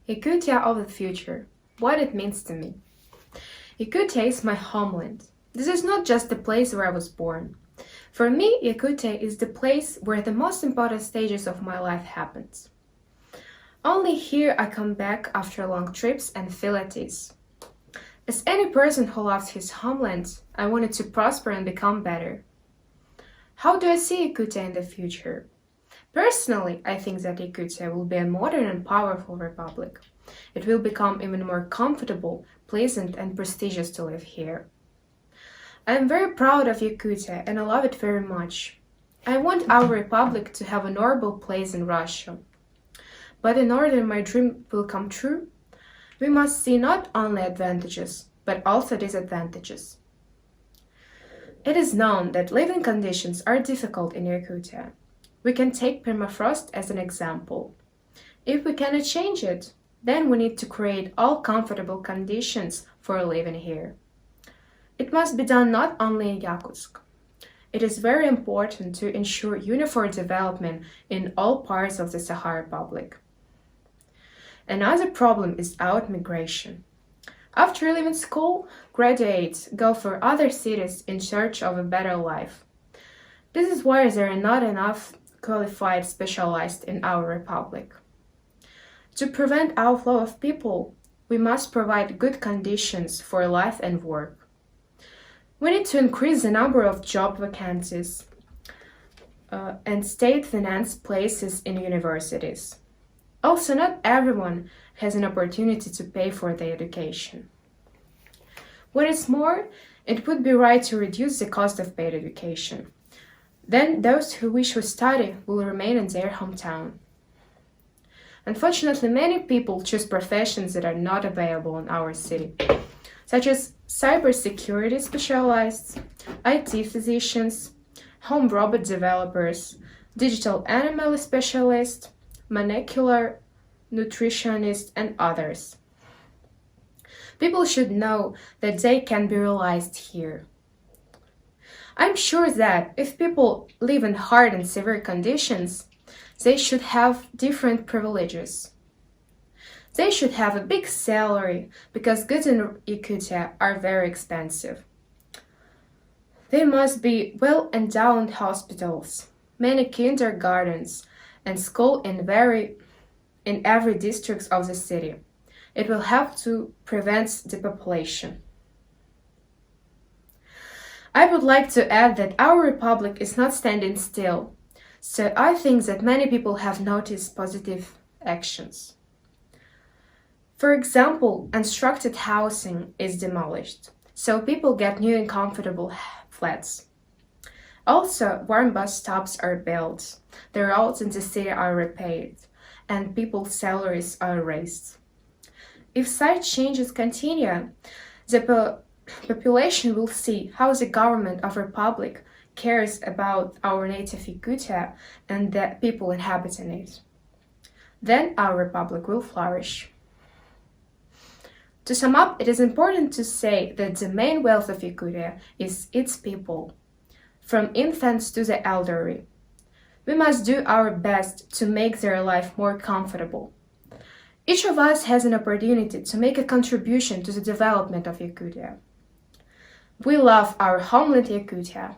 Yakutia of the future. What it means to me. Yakutia is my homeland. This is not just the place where I was born. For me, Yakutia is the place where the most important stages of my life happens. Only here I come back after long trips and feel at ease. As any person who loves his homeland, I want it to prosper and become better. How do I see Yakutia in the future? Personally, I think that Yakutia will be a modern and powerful republic. It will become even more comfortable, pleasant, and prestigious to live here. I am very proud of Yakutia and I love it very much. I want our republic to have an honorable place in Russia. But in order my dream will come true, we must see not only advantages, but also disadvantages. It is known that living conditions are difficult in Yakutia. We can take permafrost as an example. If we cannot change it, then we need to create all comfortable conditions for living here. It must be done not only in Yakutsk. It is very important to ensure uniform development in all parts of the Sakha Republic. Another problem is out-migration. After leaving school, graduates go for other cities in search of a better life. This is why there are not enough qualified specialists in our republic. To prevent outflow of people, we must provide good conditions for life and work. We need to increase the number of job vacancies and state-financed places in universities. Also, not everyone has an opportunity to pay for their education. What is more, it would be right to reduce the cost of paid education. Then those who wish to study will remain in their hometown. Unfortunately, many people choose professions that are not available in our city, such as cybersecurity specialists, IT physicians, home robot developers, digital animal specialists, molecular nutritionists, and others. People should know that they can be realized here. I'm sure that if people live in hard and severe conditions, they should have different privileges. They should have a big salary because goods in Yakutia are very expensive. There must be well-endowed hospitals, many kindergartens, and school in every district of the city. It will help to prevent depopulation. I would like to add that our republic is not standing still, so I think that many people have noticed positive actions. For example, constructed housing is demolished, so people get new and comfortable flats. Also, warm bus stops are built, the roads in the city are repaired, and people's salaries are raised. If such changes continue, the population will see how the government of Republic cares about our native Yakutia and the people inhabiting it. Then our republic will flourish. To sum up, it is important to say that the main wealth of Yakutia is its people, from infants to the elderly. We must do our best to make their life more comfortable. Each of us has an opportunity to make a contribution to the development of Yakutia. We love our homeland Yakutia.